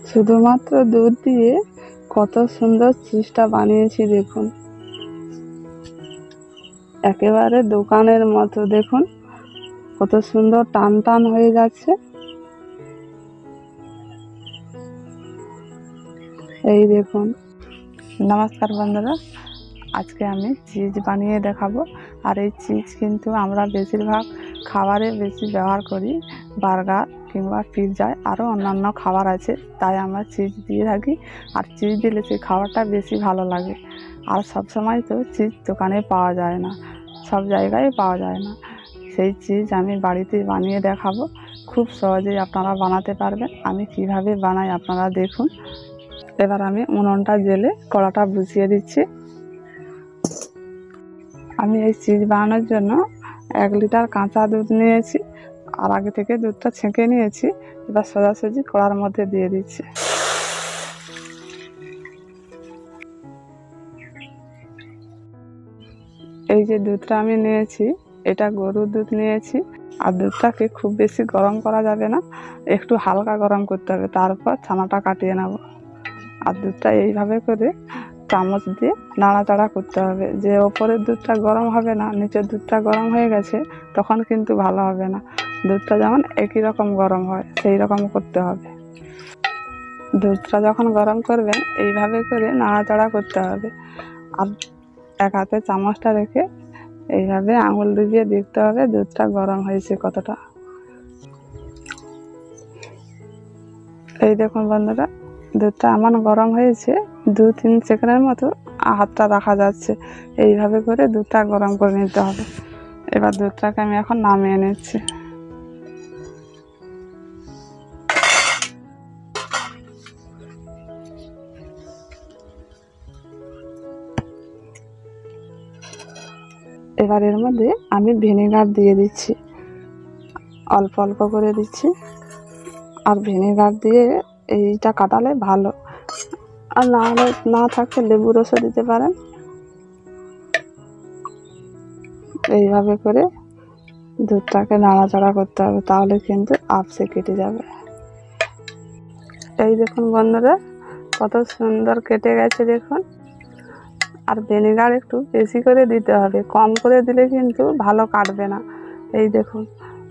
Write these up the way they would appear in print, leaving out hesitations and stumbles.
শুধুমাত্র দুধ দিয়ে কত সুন্দর চিজটা বানিয়েছি দেখুন, একেবারে দোকানের মতো। দেখুন কত সুন্দর টান টান হয়ে যাচ্ছে। এই দেখুন। নমস্কার বন্ধুরা, আজকে আমি চিজ বানিয়ে দেখাবো। আর এই চিজ কিন্তু আমরা বেশিরভাগ খাবারে বেশি ব্যবহার করি, বার্গার কিংবা পিৎজায়, আরও অন্যান্য খাবার আছে, তাই আমরা চিজ দিয়ে থাকি। আর চিজ দিলে সেই খাবারটা বেশি ভালো লাগে। আর সবসময় তো চিজ দোকানে পাওয়া যায় না, সব জায়গায় পাওয়া যায় না। সেই চিজ আমি বাড়িতে বানিয়ে দেখাবো, খুব সহজেই আপনারা বানাতে পারবেন। আমি কিভাবে বানাই আপনারা দেখুন। এবার আমি উনুনটা জ্বেলে কড়াটা বসিয়ে দিচ্ছি। আমি এই চিজ বানানোর জন্য 1 লিটার কাঁচা দুধ নিয়েছি, আর আগে থেকে দুধটা ছেঁকে নিয়েছি। এবার সোজাসুজি কড়ার মধ্যে দিয়ে দিচ্ছি। এই যে দুধটা আমি নিয়েছি, এটা গরুর দুধ নিয়েছি। আর দুধটাকে খুব বেশি গরম করা যাবে না, একটু হালকা গরম করতে হবে, তারপর ছানাটা কাটিয়ে নেব। আর দুধটা এইভাবে করে চামচ দিয়ে নাড়াচাড়া করতে হবে। যে ওপরের দুধটা গরম হবে না, নিচের দুধটা গরম হয়ে গেছে, তখন কিন্তু ভালো হবে না। দুধটা যেমন একই রকম গরম হয় সেই রকম করতে হবে। দুধটা যখন গরম করবেন এইভাবে করে নাড়াচাড়া করতে হবে। আর এক হাতে চামচটা রেখে এইভাবে আঙুল ডুবিয়ে দেখতে হবে দুধটা গরম হয়েছে কতটা। এই দেখুন বন্ধুরা, দুধটা এমন গরম হয়েছে, 2-3 সেকেন্ডের মতো হাতটা রাখা যাচ্ছে। এইভাবে করে দুধটা গরম করে নিতে হবে। এবার দুধটাকে আমি এখন নামিয়ে নিচ্ছি। এবার এর মধ্যে আমি ভিনেগার দিয়ে দিচ্ছি, অল্প অল্প করে দিচ্ছি। আর ভিনেগার দিয়ে এইটা কাটালে ভালো, আর না হলে না থাকলে লেবু রসও দিতে পারেন। এইভাবে করে দুধটাকে নাড়াচাড়া করতে হবে, তাহলে কিন্তু আপসে কেটে যাবে। এই দেখুন বন্ধুরা, কত সুন্দর কেটে গেছে দেখুন। আর ভিনেগার একটু বেশি করে দিতে হবে, কম করে দিলে কিন্তু ভালো কাটবে না। এই দেখুন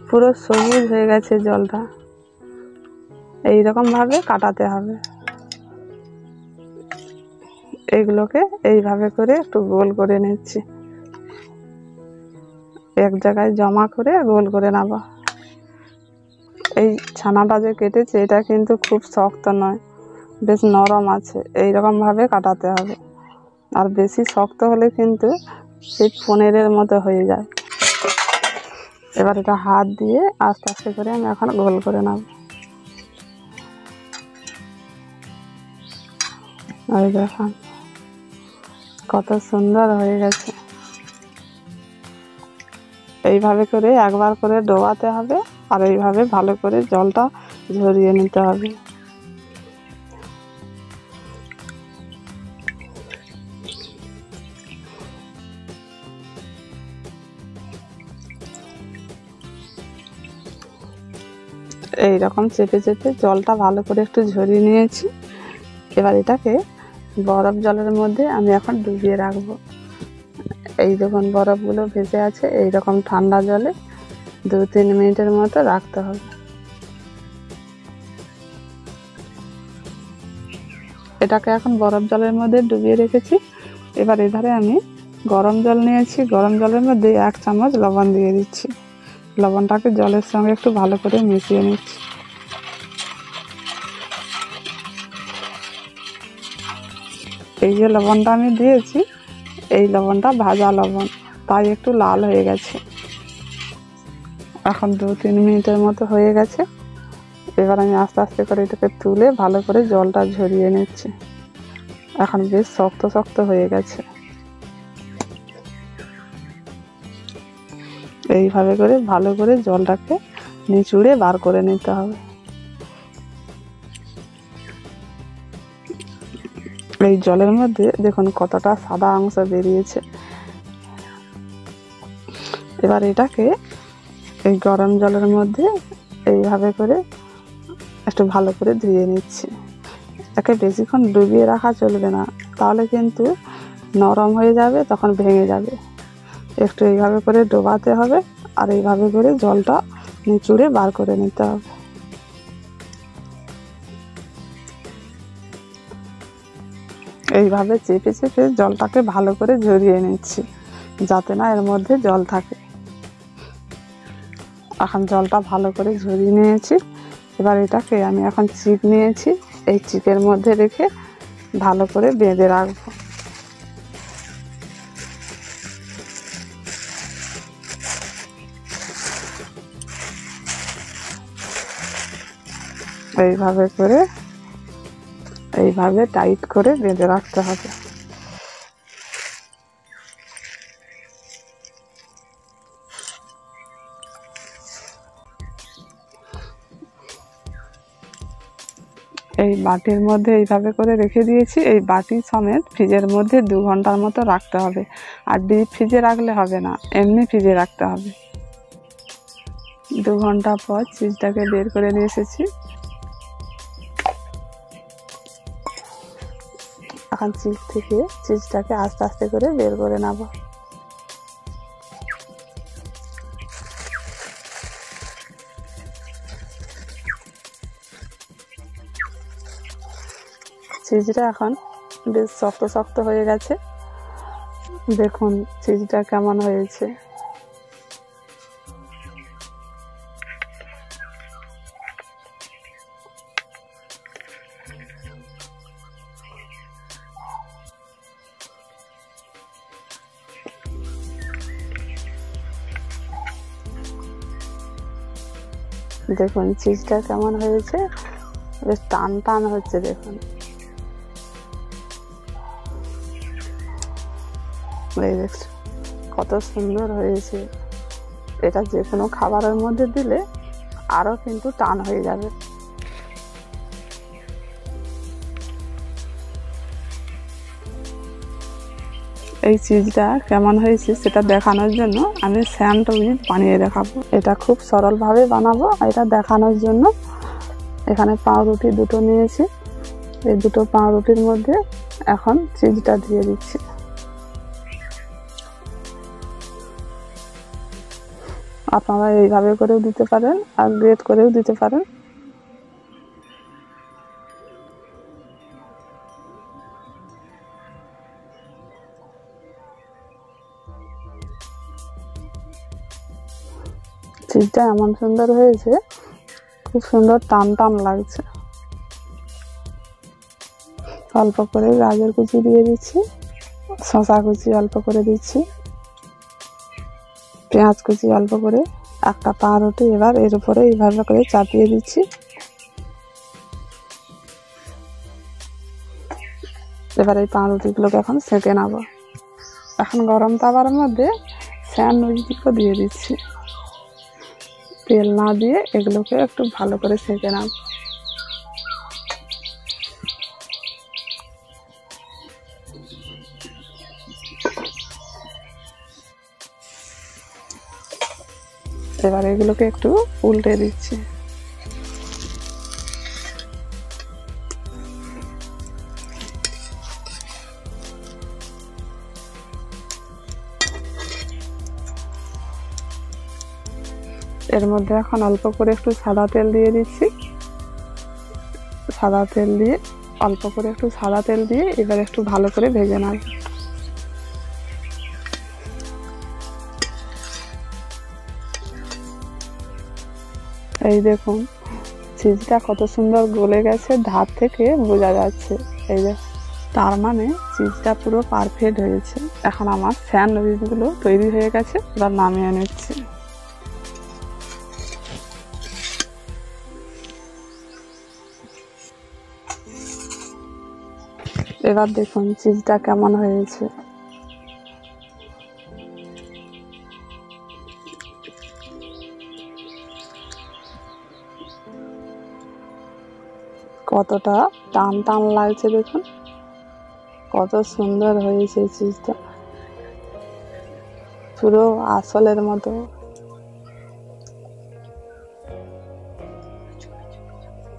পুরো সবুজ হয়ে গেছে জলটা। এই রকমভাবে কাটাতে হবে। এইগুলোকে এইভাবে করে একটু গোল করে নিচ্ছি, এক জায়গায় জমা করে গোল করে নেব। এই ছানাটা যে কেটেছে এটা কিন্তু খুব শক্ত নয়, বেশ নরম আছে। এই রকমভাবে কাটাতে হবে। আর বেশি শক্ত হলে কিন্তু সেই পনিরের মতো হয়ে যায়। এবার এটা হাত দিয়ে আস্তে আস্তে করে আমি এখন গোল করে নেব। এই দেখুন কত সুন্দর হয়ে গেছে। এইভাবে করে একবার করে ডোবাতে হবে, আর এইভাবে ভালো করে জলটা ঝরিয়ে নিতে হবে। এই রকম চেপে চেপে জলটা ভালো করে একটু ঝরিয়ে নিয়েছি। এবার এটাকে বরফ জলের মধ্যে আমি এখন ডুবিয়ে রাখবো। এই দেখুন বরফগুলো ভেসে আছে, এই রকম ঠান্ডা জলে 2-3 মিনিটের মতো রাখতে হবে। এটাকে এখন বরফ জলের মধ্যে ডুবিয়ে রেখেছি। এবার এধারে আমি গরম জল নিয়েছি, গরম জলের মধ্যে 1 চামচ লবণ দিয়ে দিচ্ছি। লবণটাকে জলের সঙ্গে একটু ভালো করে মিশিয়ে নিচ্ছি। এই যে লবণটা আমি দিয়েছি, এই লবণটা ভাজা লবণ, তাই একটু লাল হয়ে গেছে। এখন 2-3 মিনিটের মতো হয়ে গেছে। এবার আমি আস্তে আস্তে করে এটাকে তুলে ভালো করে জলটা ঝরিয়ে নিচ্ছি। এখন বেশ শক্ত শক্ত হয়ে গেছে। এইভাবে করে ভালো করে জলটাকে নিচুড়ে বার করে নিতে হবে। এই জলের মধ্যে দেখুন কতটা সাদা অংশ বেরিয়েছে। এবার এটাকে এই গরম জলের মধ্যে এইভাবে করে একটু ভালো করে ধুয়ে নিচ্ছি। একে বেশিক্ষণ ডুবিয়ে রাখা চলবে না, তাহলে কিন্তু নরম হয়ে যাবে, তখন ভেঙে যাবে। একটু এইভাবে করে ডোবাতে হবে, আর এইভাবে করে জলটা নিচুড়ে বার করে নিতে হবে। এইভাবে চেপে চেপে জলটাকে ভালো করে ঝরিয়ে নিচ্ছি, যাতে না এর মধ্যে জল থাকে। এখন জলটা ভালো করে ঝরিয়ে নিয়েছি। এবার এটাকে আমি এখন চিক নিয়েছি, এই চিকের মধ্যে রেখে ভালো করে বেঁধে রাখবো। এইভাবে টাইট করে বেঁধে রাখতে হবে। এই বাটির মধ্যে এইভাবে করে রেখে দিয়েছি। এই বাটি সমেত ফ্রিজের মধ্যে 2 ঘন্টার মতো রাখতে হবে। আর ডিপ ফ্রিজে রাখলে হবে না, এমনি ফ্রিজে রাখতে হবে। 2 ঘন্টা পর চিজটাকে বের করে নিয়ে এসেছি। এখন চিজ থেকে চিজটাকে আস্তে আস্তে করে বের করে নেব। চিজটা এখন বেশ শক্ত শক্ত হয়ে গেছে। দেখুন চিজটা কেমন হয়েছে। দেখুন চিজটা কেমন হয়েছে, বেশ টান টান হচ্ছে। দেখুন এই দেখুন কত সুন্দর হয়েছে। এটা যে কোনো খাবারের মধ্যে দিলে আরো কিন্তু টান হয়ে যাবে। এই চিজটা কেমন হয়েছে সেটা দেখানোর জন্য আমি স্যান্ডউইচ বানিয়ে দেখাবো। এটা খুব সরলভাবে বানাবো, এটা দেখানোর জন্য। এখানে পাউরুটি 2টো নিয়েছি। এই 2টো পাউরুটির মধ্যে এখন চিজটা দিয়ে দিচ্ছি। আপনারা এইভাবে করেও দিতে পারেন, আর গ্রেট করেও দিতে পারেন। চিজটা এমন সুন্দর হয়েছে, খুব সুন্দর টান টান লাগছে। অল্প করে গাজর কুচি দিয়ে দিচ্ছি, শসা কুচি অল্প করে দিচ্ছি, পেঁয়াজ কুচি অল্প করে, একটা পাউরুটি এবার এর উপরে এইভাবে করে চাপিয়ে দিচ্ছি। এবার এই পাউরুটিগুলোকে এখন সেঁকে নেব। এখন গরম তাওয়ার মধ্যে স্যান্ডউইচগুলো দিয়ে দিচ্ছি। তেল না দিয়ে এগুলোকে একটু ভালো করে সেঁকে নেব। এবার এগুলোকে একটু উল্টে দিচ্ছি। এর মধ্যে এখন অল্প করে একটু সাদা তেল দিয়ে দিচ্ছি। অল্প করে একটু সাদা তেল দিয়ে এবার একটু ভালো করে ভেজে নেব। এই দেখুন চিজটা কত সুন্দর গলে গেছে, ধার থেকে বোঝা যাচ্ছে। এই যে তার মানে চিজটা পুরো পারফেক্ট হয়েছে। এখন আমার স্যান্ডউইচগুলো তৈরি হয়ে গেছে, এবার নামিয়ে নিচ্ছি। এবার দেখুন চিজটা কেমন হয়েছে। কতটা টান টান লাগছে, দেখুন কত সুন্দর হয়েছে চিজটা, পুরো আসলের মতো।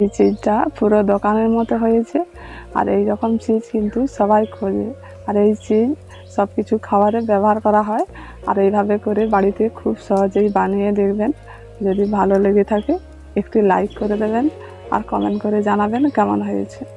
এই চিজটা পুরো দোকানের মতো হয়েছে। আর এই রকম চিজ কিন্তু সবাই খোঁজে। আর এই চিজ সব কিছু খাবারে ব্যবহার করা হয়। আর এইভাবে করে বাড়িতে খুব সহজেই বানিয়ে দেখবেন। যদি ভালো লেগে থাকে একটি লাইক করে দেবেন আর কমেন্ট করে জানাবেন কেমন হয়েছে।